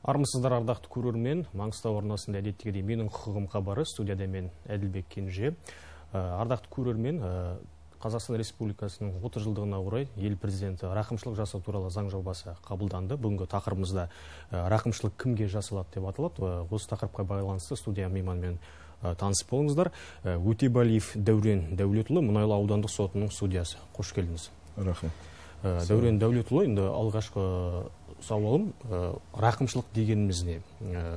Армысыздар, ардақты көрермен. Маңғыстау арнасында әдеттегідей менің құқығым хабары, студияда мен Әділбек Кенже. Ардақты көрермен, Қазақстан Республикасының 30 жылдығына орай ел президенті рақымшылық жасау туралы заң жобасы қабылданды. Бүгінгі тақырыбымызда рақымшылық кімге жасалады деп аталады. Осы тақырыпқа байланысты студия мейманмен танысып болыңыздар. Өтебалиев Дәурен Дәулетұлы, Мұнайлы аудандық сотының судьясы. Қош келдіңіз. Рахмет. Дәурен Дәулетұлы, енді алғашқы сауалым, рақымшылық дегеніміз не?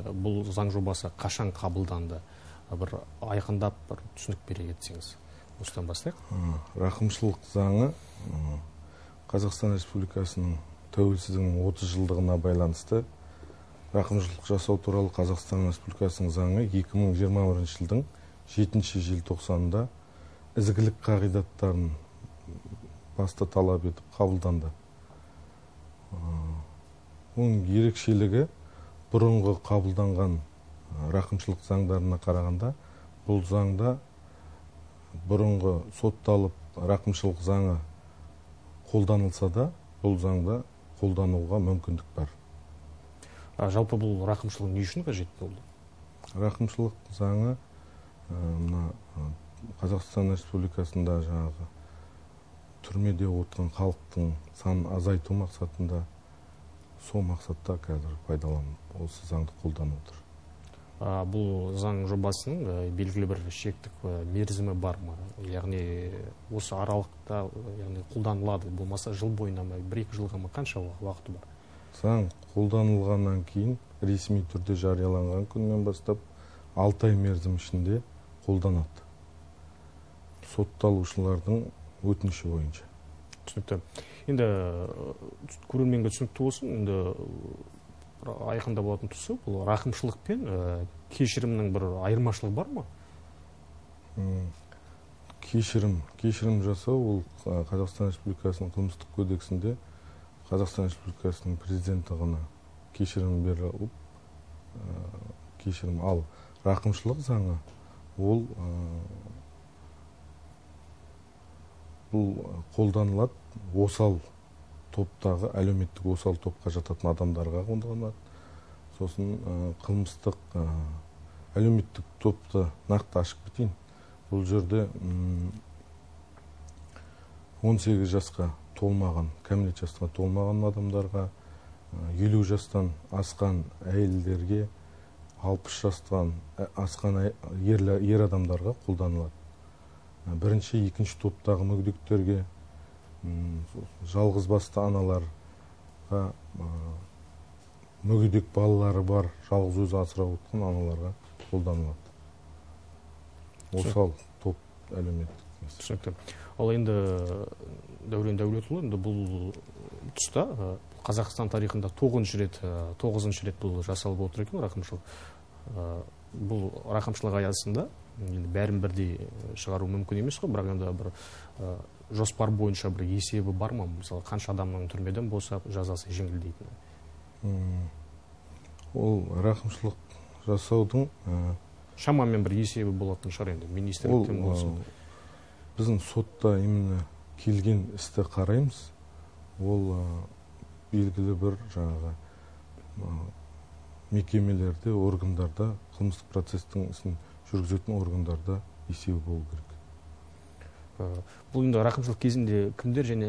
Бұл заң жобасы қашан қабылданды? Бір айқындап, бір түсінік бере кетсеңіз. Осыдан бастайық. Рақымшылық заңы Қазақстан Республикасының тәуелсіздігінің 30 жылдығына байланысты рақымшылық жасау туралы Қазақстан Республикасының заңы 2021 жылдың 7 желтоқсанында ізгілік қағидаттарын басты талап етіп қабылданды. Оның ерекшелігі бұрынғы қабылданған рақымшылық заңдарына қарағанда бұл заңда бұрынғы сотталып рақымшылық заңы қолданылса да, бұл заңда қолдануға мүмкіндік бар. Жалпы бұл рақымшылық не үшін қажет болды? Рақымшылық заңы Қазақстан Республикасында жаңағы түрмеде отырған халықтың санын азайту мақсатында, сол мақсатта қазір пайдаланып осы заңды қолданып отыр. Бұл заң жобасының белгілі бір шектік мерзімі бар ма? Яғни осы аралықта қолданылады, болмаса жыл бойына ма, 1-2 жылға ма, қанша уақыты бар? Заң қолданылғаннан кейін ресми түрде жарияланған күннен бастап 6 ай мерзім ішінде қолданады. Сотталушылардың өтініші бойынша. Түсінікті. Енді көрерменге түсінікті болсын, енді айқында болатын тұсы, бұл рақымшылық пен кешірімнің бір айырмашылығы бар ма? Кешірім жасау, ол Қазақстан Республикасының қылмыстық кодексінде Қазақстан Республикасының президенті ғана кешірім беріліп, кешірім ал рақымшылық заңы ол бұл қолданылады осал топтағы, әлеуметтік осал топқа жататын адамдарға қолданылады. Сосын қылмыстық әлеуметтік топты нақты ашып кетейін. Бұл жерде 18 жасқа толмаған, кәмелет жасқа толмаған адамдарға, 50 жастан асқан әйелдерге, 60 жастан асқан ер адамдарға қолданылады. Бірінші, екінші топтағы мүгедектерге, жалғыз басты аналарға, мүгедек балалары бар, жалғыз өзі асырап отқан аналарға қолданылады. Осал топ әлеуметтік. Түсінікті. Ал енді Дәурен Дәулетұлы, енді бұл тұста Қазақстан тарихында 9-шы рет бұл жасалып отыр екен рақымшылық. Бұл рақымшылық аясында бәрін бірдей шығару мүмкін емес қой, бірақ енді бір жоспар бойынша бір есебі бар ма? Мысалы, қанша адамның түрмеден болса жазасы жеңілдейтін? Ол рақымшылық жасаудың шамамен бір есебі болатын шығар енді, министрліктен болсын. Біздің сотта именно келген істі қараймыз. Ол белгілі бір жаңағы мекемелерде, органдарда, қылмыстық процестің ісін жүргізетін органдарда есебі болу керек. Бұл енді рақымшылық кезінде кімдер және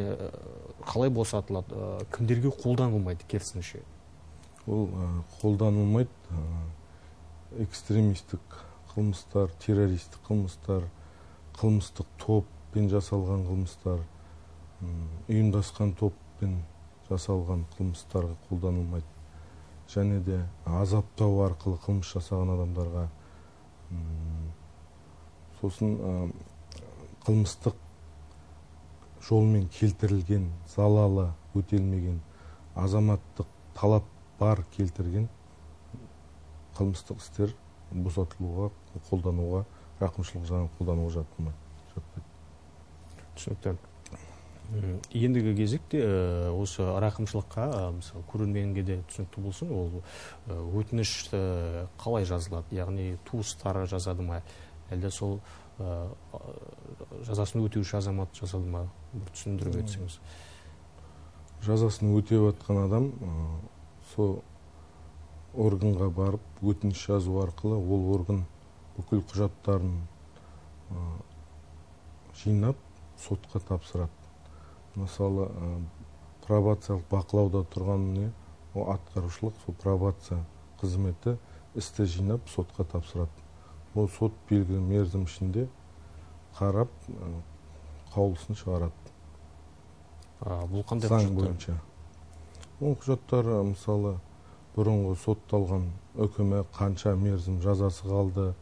қалай босатылады, кімдерге қолданылмайды керісінше? Ол қолданылмайды экстремистік қылмыстар, террористік қылмыстар, қылмыстық топпен жасалған қылмыстар, ұйымдасқан топпен жасалған қылмыстарға қолданылмайды. Және де азаптау арқылы қылмыс жасаған адамдарға, сосын қылмыстық жолмен келтірілген, залалы өтелмеген, азаматтық талап бар келтірген қылмыстық істер босатылуға, қолдануға, рақымшылық заңын қолдануға жатпайды. Түсінікті. Ендігі кезекте осы рақымшылыққа, мысалы, көрерменге де түсінікті болсын, ол өтініш қалай жазылады? Яғни туыстары жазады ма? Әлде сол жазасын өтеуші азамат жазады ма? Бір түсіндіріп өтсеңіз. Жазасын өтеп жатқан адам сол органға барып өтініш жазу арқылы ол орган бүкіл құжаттарын жинап сотқа тапсырады. Мысалы, пробациялық бақылауда тұрғанын ол атқарушылық, сол пробация қызметі істі жинап сотқа тапсырады. Ол сот белгілі мерзім ішінде қарап қаулысын шығарады. Бұл қандай заң бойынша? Ол құжаттар, мысалы, бұрынғы сотталған үкімі қанша мерзім жазасы қалды,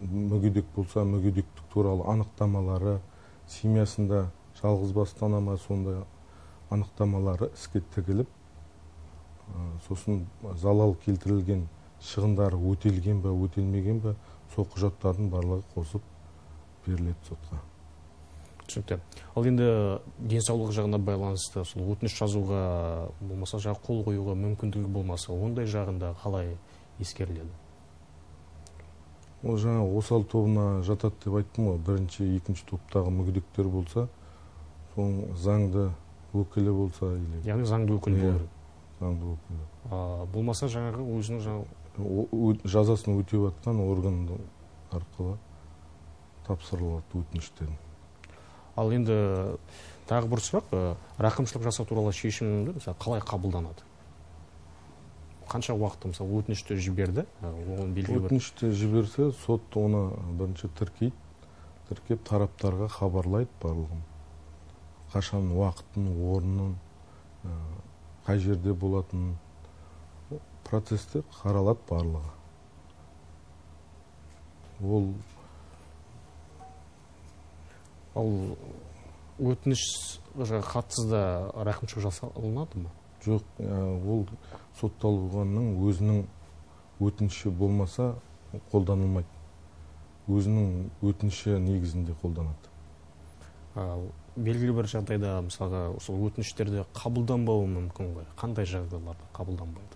мүгедек болса мүгедектік туралы анықтамалары, семьясында жалғыз басты ана ма, сондай анықтамалары іске тігіліп, сосын залал келтірілген шығындары өтелген бе, өтелмеген бе, сол құжаттардың барлығы қосып беріледі сотқа. Түсінікті. Ал енді денсаулық жағына байланысты сол өтініш жазуға болмаса, қол қоюға мүмкіндігі болмаса, ондай жағында қалай ескеріледі? Ол жаңа осал тобына жатады деп айттым ғой, бірінші, екінші топтағы мүгедектер болса, соның заңды өкілі болса, яғни заңды өкілі болар. Заңды өкілі. Болмаса жаңағы өзінің жазасын өтеп жатқан орган арқылы тапсырылады өтініштерін. Ал енді тағы бір сұрақ, рақымшылық жасау туралы шешімді қалай қабылданады? Қанша уақыт, мысалы, өтінішті жіберді? Өтінішті жіберсе, сот оны бірінші тіркейді, тіркеп тараптарға хабарлайды барлығын. Қашан уақытын, орнын, қай жерде болатын процесте қаралады барлығы. Ал өтінішке қатысты да рақымшылық жасалынады ма? Жоқ, ол сотталғанның өзінің өтініші болмаса қолданылмайды. Өзінің өтініші негізінде қолданады. Белгілі бір жағдайда, мысалға, сол өтініштерді қабылданбауы мүмкін ғой. Қандай жағдайларда қабылданбайды?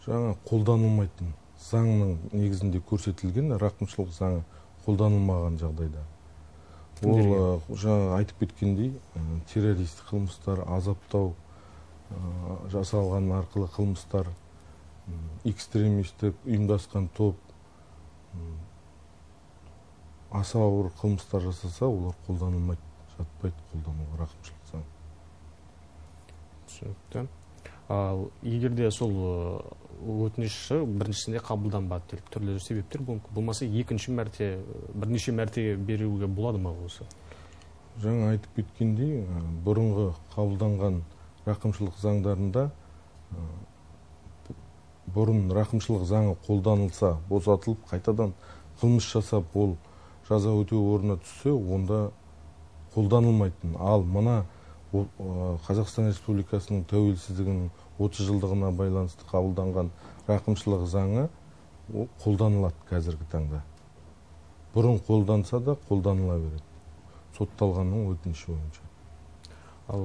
Жаңа қолданылмайтын заңның негізінде көрсетілген рақымшылық заңы қолданылмаған жағдайда. Ол жаңа айтып кеткендей, террористік қылмыстар, азаптау жасалған арқылы қылмыстар, экстремистік ұйымдасқан топ, аса ауыр қылмыстар жасаса, олар қолданылмайды, жатпайды қолдануға рақымшылық заң. Түсінікті. Егерде сол өтініші біріншісінде қабылданбады, түрлі себептер болмаса, екінші мәрте, бірнеше мәрте беруге болады ма осы? Жаңа айтып кеткендей, бұрынғы қабылданған рақымшылық заңдарында бұрын рақымшылық заңы қолданылса, босатылып, қайтадан қылмыс жасап, ол жаза өтеу орнына түссе, онда қолданылмайтын. Ал мына Қазақстан Республикасының тәуелсіздігінің 30 жылдығына байланысты қабылданған рақымшылық заңы қолданылады қазіргі таңда. Бұрын қолданса да қолданыла береді. Сотталғанның өтініші бойынша. Ал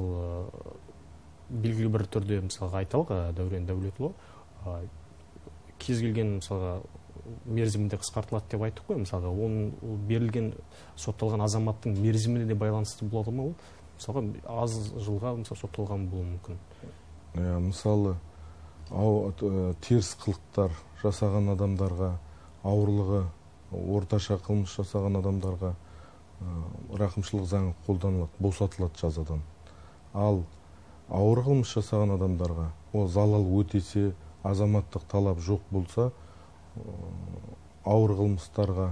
белгілі бір түрде, мысалға, айталық, Дәурен Дәулетұлы, кез келген, мысалға, мерзімінде қысқартылады деп айттық қой, мысалға, ол берілген сотталған азаматтың мерзіміне де байланысты болады ма? Мысалға, аз жылға сотталған болуы мүмкін. Мысалы, теріс қылықтар жасаған адамдарға, ауырлығы орташа қылмыс жасаған адамдарға рақымшылық заңы қолданылады, босатылады жазадан. Ал ауыр қылмыс жасаған адамдарға, ол залал өтесе, азаматтық талап жоқ болса, ауыр қылмыстарға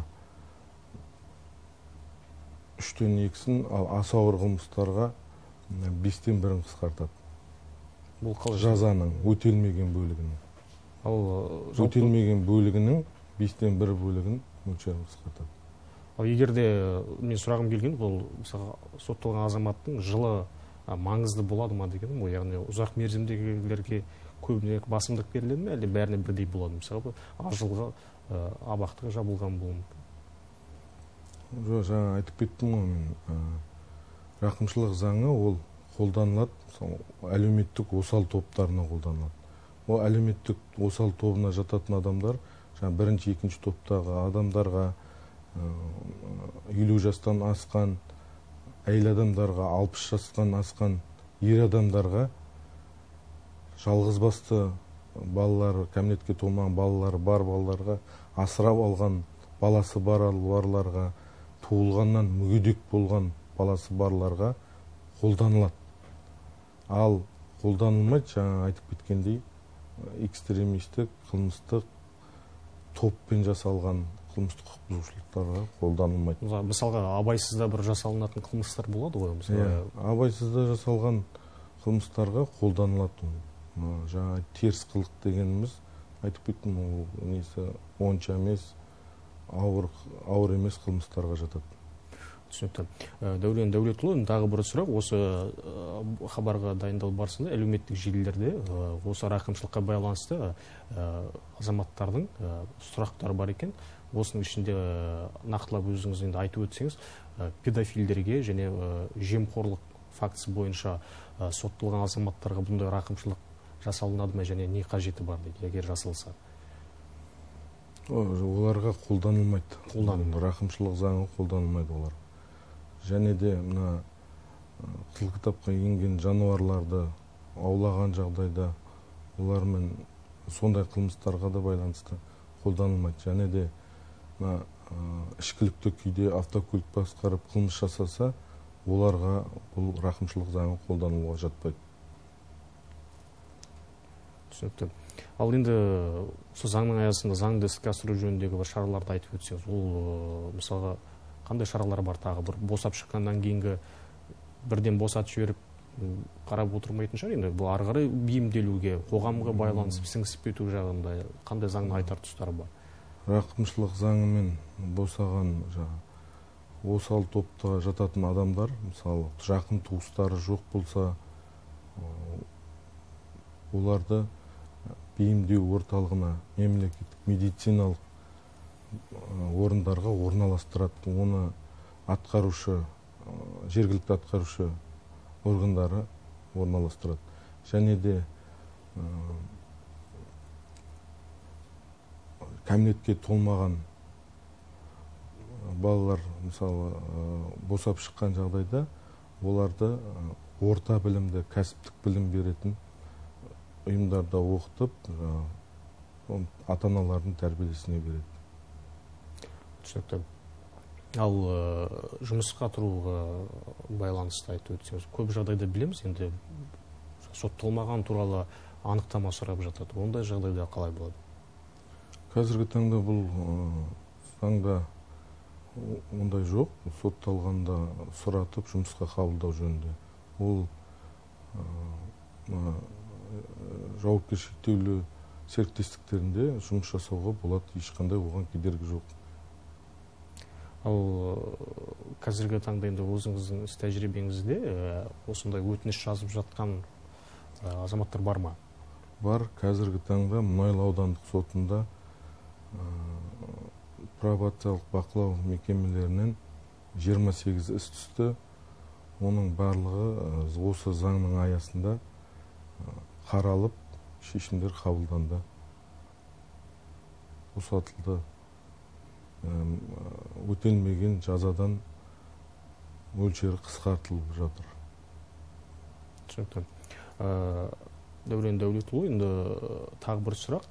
3-тен 2-сін, ал аса ауыр қылмыстарға 5-тен 1-ін қысқартады. Бұл қалай? Жазаның өтелмеген бөлігінің. Өтелмеген бөлігінің 5-тен 1 бөлігін мөлшерін қысқартады. Ал егерде мен сұрағым келген, бұл сотталған азаматтың жылы маңызды болады ма деген, яғни ұзақ мерзімдегілерге көбіне басымдық беріледі ме, әлде бәріне бірдей болады? Мысалы, аз жылға абақтыға жабылған болуы мүмкін. Жоқ, жаңа айтып кеттім ғой мен. Рақымшылық заңы ол қолданылады, әлеуметтік осал топтарына қолданылады. Ол әлеуметтік осал тобына жататын адамдар, жаңа бірінші, екінші топтағы адамдарға, 50 жастан асқан, әйел адамдарға, 60 жастан асқан ер адамдарға жалғызбасты балалары, кәмелетке толмаған балалары бар балаларға, асырап алған баласы барларға, туылғаннан мүгедек болған баласы барларға қолданылады. Ал қолданылмайды, жаңа айтып кеткендей, экстремистік, қылмыстық топпен жасалған қылмыстық құқық бұзушылықтарға қолданылмайды. Мысалға, абайсызда бір жасалынатын қылмыстар болады ғой? Абайсызда жасалған қылмыстарға қолданылады. Жаңа теріс қылық дегеніміз, айтып кеттім, несі онша емес, ауыр емес қылмыстарға жатады. Түсінікті. Дәурен Дәулетұлы, тағы бір сұрақ, осы хабарға дайындалу барысында әлеуметтік желілерде осы рақымшылыққа байланысты азаматтардың сұрақтары бар екен. Осының ішінде нақтылап өзіңіз енді айтып өтсеңіз, педофилдерге және жемқорлық фактісі бойынша сотталған азаматтарға бұндай рақымшылық жасалынады ма, және не қажеті бар дейді, егер жасалса? Оларға қолданылмайды. Рақымшылық заңы қолданылмайды олар. Және де мына қыл кітапқа енген жануарларды аулаған жағдайда олармен сондай қылмыстарға да байланысты қолданылмайды. Және де ішкілікті күйде автокөлік басқарып қылмыс жасаса, оларға бұл рақымшылық заңы қолдануға жатпайды. Түсінікті. Ал енді заңның аясында заңды іске асыру жөніндегі шараларды айтып өтсеңіз, ол мысалға қандай шаралар бар? Тағы бір босап шыққаннан кейінгі бірден босатып жіберіп қарап отырмайтын шығар. Енді бұл ары қарай бейімделуге, қоғамға байланысып сіңісіп кету жағында қандай заңның айтар тұстары бар? Рақымшылық заңымен босаған осал топта жататын адамдар, мысалы жақын туыстары жоқ болса, оларды бейімдеу орталығына, мемлекеттік медициналық орындарға орналастырады. Оны атқарушы, жергілікті атқарушы органдары орналастырады. Және де кәмелетке толмаған балалар, мысалы, босап шыққан жағдайда, оларды орта білімді, кәсіптік білім беретін ұйымдарда оқытып, ата-аналардың тәрбиесіне береді. Түсінікті. Ал жұмысқа тұруға байланысты айтып өтсеңіз, көп жағдайда білеміз, енді сотталмаған туралы анықтама сұрап жатады. Ондай жағдайда қалай болады? Қазіргі таңда бұл заңда ондай жоқ. Сотталғанда сұратып жұмысқа қабылдау жөнінде. Ол жауапкершілігі шектеулі серіктестіктерінде жұмыс жасауға болады, ешқандай оған кедергі жоқ. Ал қазіргі таңда енді өзіңіздің іс тәжірибеңізде осындай өтініш жазып жатқан азаматтар бар ма? Бар. Қазіргі таңда Мұнайлы аудандық сотында пробациялық бақылау мекемелерінен 28 іс түсті. Оның барлығы осы заңның аясында қаралып, шешімдер қабылданды. Босатылды. Өтелмеген жазадан мөлшері қысқартылып жатыр. Түсінікті. Дәурен Дәулетұлы, енді тағы бір сұрақ.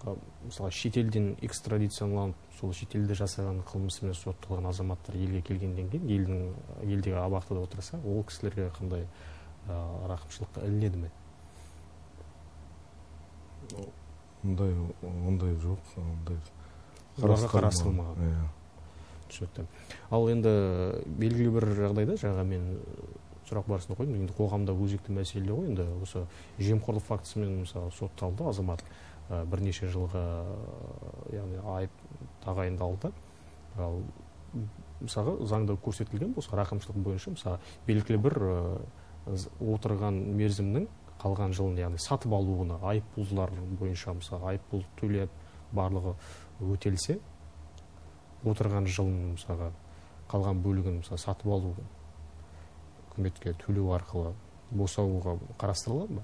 Мысалы, шетелден экстрадицияланып, сол шетелде жасаған қылмысымен сотталған азаматтар елге келгенден кейін, елдегі абақтыда отырса, ол кісілерге қандай рақымшылыққа ілінеді ме? Ондай жоқ, оларға қарастырылмаған. Түсінікті. Ал енді белгілі бір жағдайда, жаңа мен сұрақ барысында қойдым, енді қоғамда өзекті мәселе ғой, енді осы жемқорлық фактісімен мысалы сотталды азамат, бірнеше жылға яғни айып тағайындалды. Ал мысалы заңда көрсетілген болса рақымшылық бойынша мысалы белгілі бір отырған мерзімнің қалған жылын, яғни сатып алуына айыппұлдар бойынша мысалы айыппұл төлеп барлығы өтелсе, отырған жылын мысалға қалған бөлігін мысалы сатып алу, үкіметке төлеу арқылы босауға қарастырылады ма?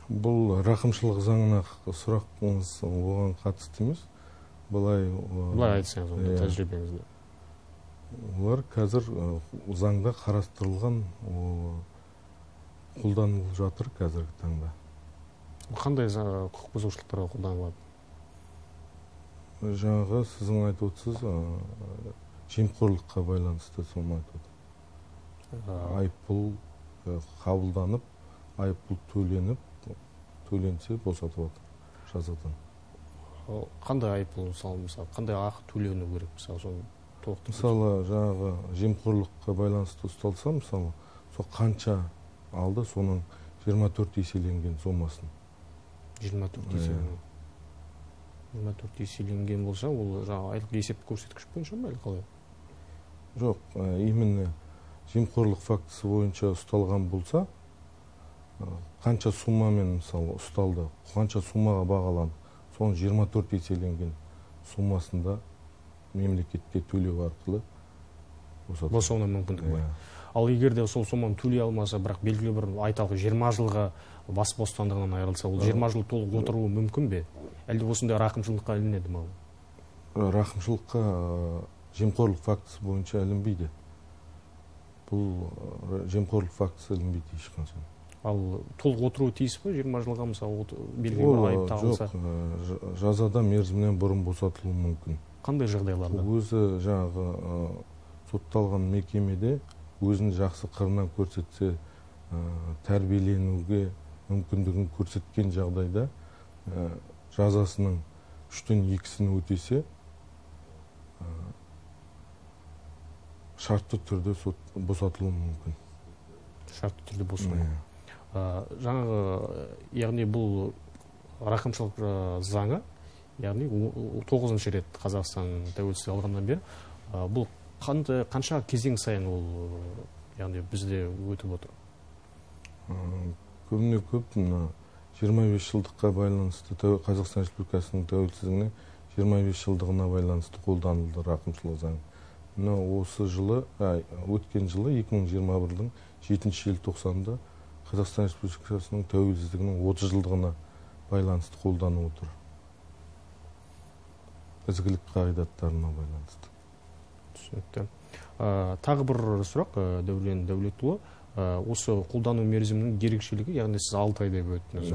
Бұл рақымшылық заңына сұрағыңыз оған қатысты емес. Былай айтсаңыз, онда тәжірибеңізде. Олар қазір заңда қарастырылған қолданылып жатыр қазіргі таңда. Қандай құқық бұзушылықтарға қолданылады? Жаңағы сіздің айтып отырсыз, жемқорлыққа байланысты соны айтып отыр. Айыппұл қабылданып, айыппұл төленсе босатып отыр жазадан. Қандай айыппұл, мысалы, қандай ақы төлену керек, мысалы, жаңағы жемқорлыққа байланысты ұсталса, мысалы, сол қанша алды, соның 24 еселенген сомасын. 24 еселенген. 24 еселенген болса, ол айлық есеп көрсеткіш бойынша ма, қалай? Жоқ, именно жемқорлық фактісі бойынша ұсталған болса, қанша суммамен мысалы ұсталды, қанша суммаға бағаланды, соның 24 еселенген суммасында мемлекетке төлеу арқылы босауына мүмкіндік бар. Ал егер де сол соманы төлей алмаса, бірақ белгілі бір айталық 20 жылға бас бостандығынан айырылса, ол 20 жыл толық отыруы мүмкін бе? Әлде осындай рақымшылыққа ілінеді ме? Рақымшылыққа жемқорлық фактісі бойынша ілінбейді. Бұл жемқорлық фактісі ілінбейді ешқашан. Ал толық отыруы тиіс пе? 20 жылға мысалы белгілі бір айып тағылса? Жоқ, жазада мерзімінен бұрын босатылуы мүмкін. Қандай жағдайларда? Өзі жаңағы сотталған мекемеде өзін жақсы қырынан көрсетсе, тәрбиеленуге мүмкіндігін көрсеткен жағдайда жазасының 3/2-сін өтесе, шартты түрде босатылуы мүмкін. Шартты түрде босатылуы. Жаңағы, яғни бұл рақымшылық заңы, яғни 9-шы рет Қазақстан тәуелсіздік алғаннан бері, бұл қанша кезең сайын ол, яғни бізде өтіп отыр? Көбіне көп 25 жылдыққа байланысты, Қазақстан Республикасының тәуелсіздігіне 25 жылдығына байланысты қолданылды рақымшылық заң. Осы жылы, өткен жылы 2021-дің 7-ші желтоқсанында Қазақстан Республикасының тәуелсіздігінің 30 жылдығына байланысты қолданып отыр. Ізгілік қағидаттарына байланысты. Түсінікті. Тағы бір сұрақ, Дәулен Дәулетұлы, осы қолдану мерзімінің ерекшелігі, яғни сіз 6 ай деп өттіңіз.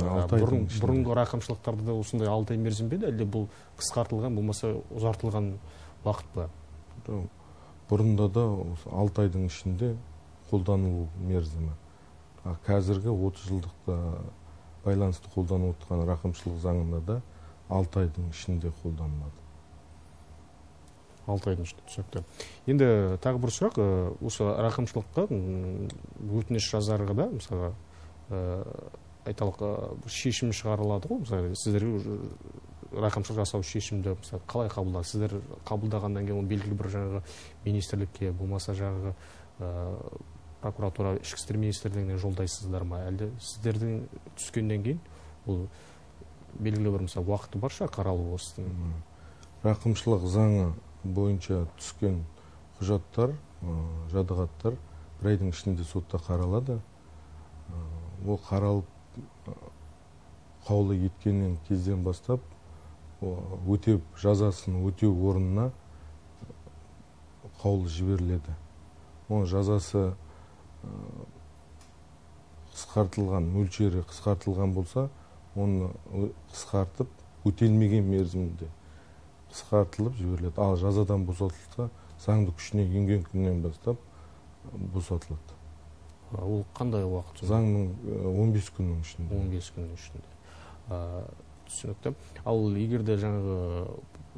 Бұрынғы рақымшылықтарда осындай 6 ай мерзім бе, әлде бұл қысқартылған, болмаса ұзартылған уақыт ба? Бұрында да 6 айдың ішінде қолданылу мерзімі. Қазіргі 30 жылдықта байланысты қолданып отырған рақымшылық заңында да 6 айдың ішінде қолданылады. 6 айдың ішінде, түсінікті. Енді тағы бір сұрақ, осы рақымшылыққа өтініш жазарға да, мысалы, айталық шешім шығарылады ғой, мысалы, сіздер рақымшылық жасау шешімді қалай қабылдады? Сіздер қабылдағаннан кейін белгілі бір жаңағы министрлікке, болмаса жаңағы прокуратура, ішкі істер министрлігіне жолдайсыздар ма? Әлде сіздердің түскеннен кейін бұл белгілі бір мысалы уақыты барша қаралу осының? Рақымшылық заңы бойынша түскен құжаттар, жадығаттар бір айдың ішінде сотта қаралады. Ол қаралып қаулы еткеннен кезден бастап жазасын өтеу орнына қаулы жіберіледі. Оның жазасы қысқартылған, мөлшері қысқартылған болса, оны қысқартып, өтелмеген мерзімінде қысқартылып жіберіледі. Ал жазадан босатылса, заңды күшіне енген күннен бастап босатылады. Ол қандай уақыт? Заңның 15 күннің ішінде. 15 күннің ішінде. Түсінікті. Ал егер де жаңағы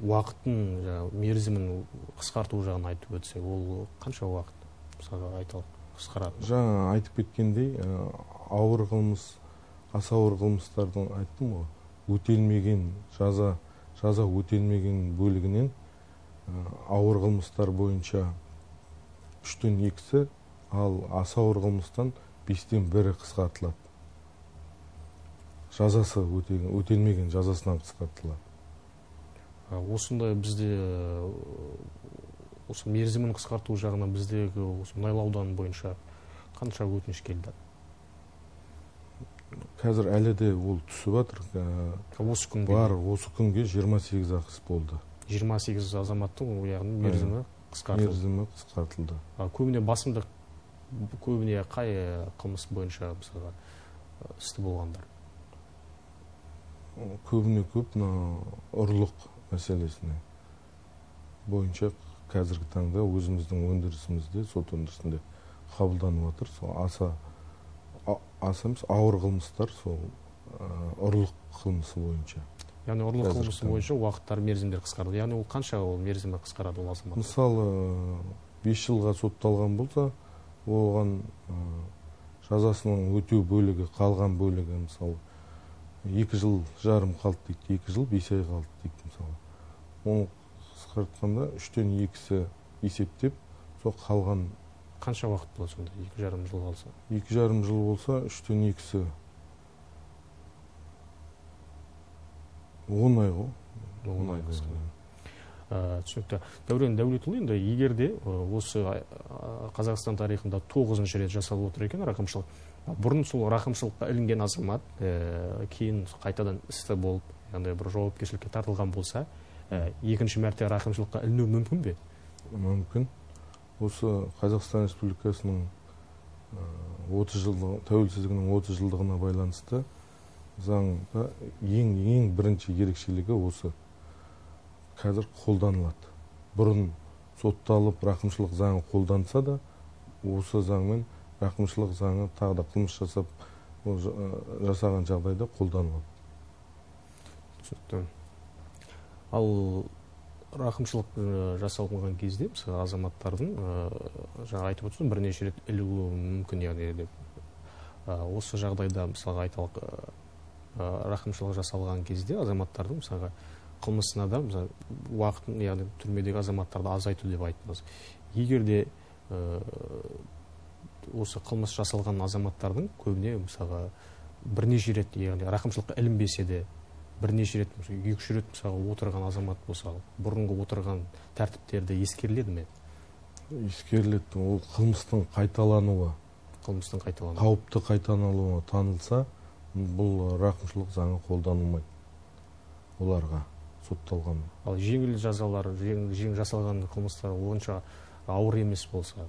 уақытын, мерзімін қысқарту жағын айтып өтсек, ол қанша уақыт? Мысалға айталық қысқарады. Жаңа айтып кеткендей, ауыр қылмыс, аса ауыр қылмыстардың айттым ғой, өтелмеген жаза өтелмеген бөлігінен ауыр қылмыстар бойынша 3/2-сі, ал аса ауыр қылмыстан 5/1 қысқартылады. Жазасы өтелмеген жазасынан қысқартылады. Осындай бізде осы мерзімін қысқарту жағынан біздегі мұнайлы ауданы бойынша қанша өтініш келді? Қазір әлі де ол түсіп жатыр. Осы күнге? Бар, осы күнге 28 ақыс болды. 28 азаматтың яғни мерзімі қысқартылды. Мерзімі қысқартылды. Көбіне басымдық көбіне қай қылмыс бойынша мысалға істі болғандар? Көбіне көп ұрлық мәселесіне бойынша қазіргі таңда өзіміздің өндірісімізде, сот өндірісінде қабылданып жатыр. Сол аса емес ауыр қылмыстар сол ұрлық қылмысы бойынша. Яғни ұрлық қылмысы бойынша уақыттар, мерзімдер қысқарды. Яғни ол қанша мерзімі қысқарады ол азамат? Мысалы 5 жылға сотталған болса, оған жазасының өтеу бөлігі, қалған бөлігі мысалы 2 жыл жарым қалды дейді, 2 жыл 5 ай қалды дейді мысалы. Оны қысқартқанда 3-тен 2-сі есептеп, сол қалған. Қанша уақыт болады сонда? 2,5 жыл қалса? 2,5 жыл болса, 3-тен 2-сі 10 ай ғой. 10 ай қысқарады. Түсінікті. Дәурен Дәулетұлы, енді егер де осы Қазақстан тарихында 9-шы рет жасалып отыр екен рақымшылық, бұрын сол рақымшылыққа ілінген азамат кейін қайтадан істі болып, яғни бір жауапкершілікке тартылған болса, екінші мәрте рақымшылыққа іліну мүмкін бе? Мүмкін. Осы Қазақстан Республикасының 30 жылдығы, тәуелсіздігінің 30 жылдығына байланысты заңда ең бірінші ерекшелігі осы қазір қолданылады. Бұрын сотталып рақымшылық заңы қолданса да, осы заңмен рақымшылық заңы тағы да қылмыс жасаған жағдайда қолданылады. Түсінікті. Ал рақымшылық жасалған кезде азаматтардың жаңа айтып отырсың, бірнеше рет ілігуі мүмкін, яғни осы жағдайда мысалға айталық рақымшылық жасалған кезде азаматтардың мысалға қылмысына да уақытын, яғни түрмедегі азаматтарды азайту деп айттыңыз. Егер де осы қылмыс жасалған азаматтардың көбіне мысалға бірнеше рет, яғни рақымшылыққа ілінбесе де бірнеше рет, 2-3 рет мысалға отырған азамат болса, бұрынғы отырған тәртіптерді ескеріледі ме? Ескеріледі. Ол қылмыстың қайталануы, қауіпті қайталануы танылса, бұл рақымшылық заңы қолданылмайды оларға сотталған. Ал жеңіл жазалар, жеңіл жасалған қылмыстар онша ауыр емес болса,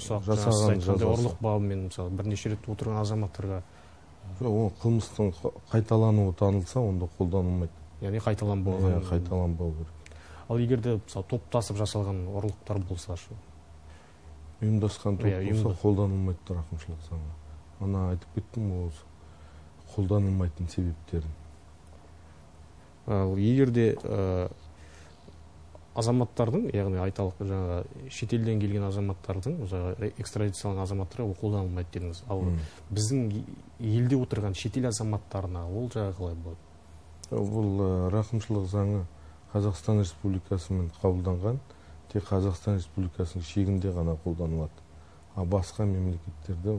ұрлық бабымен бірнеше рет отырған азаматтарға қылмыстың қайталануы танылса, онда қолданылмайды. Яғни қайталанбау керек. Ал егер де топтасып жасалған ұрлықтар болса, ұйымдасқан топ болса, қолданылмайды рақымшылық заңы. Ана айтып кеттім, осы қолданылмайтын себептерін. Егер де азаматтардың, яғни айталық жаңа шетелден келген азаматтардың, экстрадицияланған азаматтарға қолданылмайды дедіңіз. Ал біздің елде отырған шетел азаматтарына ол жағы қалай болады? Бұл рақымшылық заңы Қазақстан Республикасымен қабылданған, тек Қазақстан Республикасының шегінде ғана қолданылады. Басқа мемлекеттерде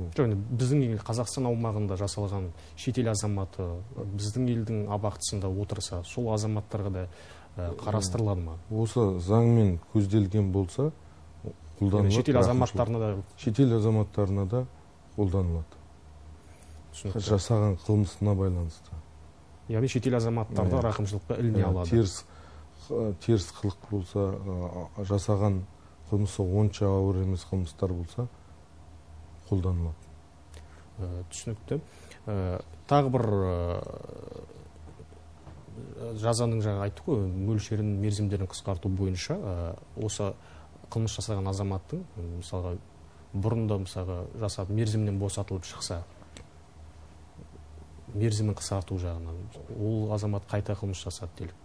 біздің Қазақстан аумағында жасалған шетел азаматы біздің елдің абақтысында отырса, сол азаматтарға да қарастырылады ма? Осы заңмен көзделген болса, қолданылады. Шетел азаматтарына да қолданылады. Жасаған қылмысына байланысты. Яғни шетел азаматтарды рақымшылыққа іліне алады. Теріс қылық болса, жасаған қылмысы онша ауыр емес қылмыстар болса, қолданылады. Түсінікті. Тағы бір жазаның жаңа айттық қой, мөлшерін, мерзімдерін қысқарту бойынша осы қылмыс жасаған азаматтың мысалға бұрында мысалға жасап мерзімнен босатылып шықса, мерзімін қысқарту жағынан ол азамат қайта қылмыс жасады делік.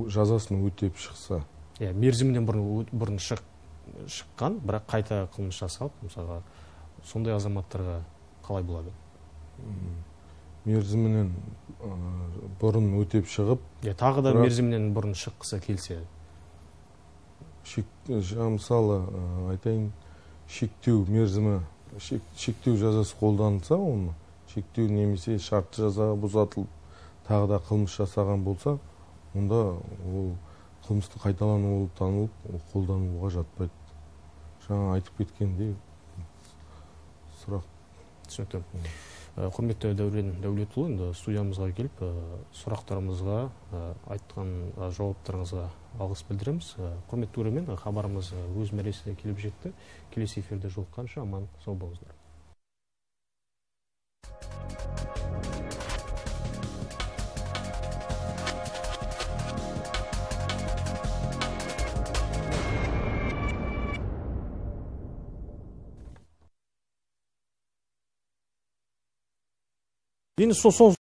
Жазасын өтеп шықса. Мерзімнен бұрын шыққан, бірақ қайта қылмыс жасап, мысалға сондай азаматтарға қалай болады? Мерзімінен бұрын өтеп шығып, тағы да мерзімінен бұрын шыққысы келсе, мысалы айтайын, шектеу мерзімі, шектеу жазасы қолданылса, оны шектеу немесе шартты жазаға бұзатылып, тағы да қылмыс жасаған болса, онда ол қылмысты қайталану болып танылып, қолдануға жатпайды. Жаңа айтып кеткендей сұрақ. Түсінікті. Құрметті Дәурен Дәулетұлы, студиямызға келіп, сұрақтарымызға, айтқан жауаптарыңызға алғыс білдіреміз. Құрметті көрермен, хабарымыз өз мәресіне келіп жетті. Келесі эфирде жолыққанша аман сау болыңыздар. Енді сол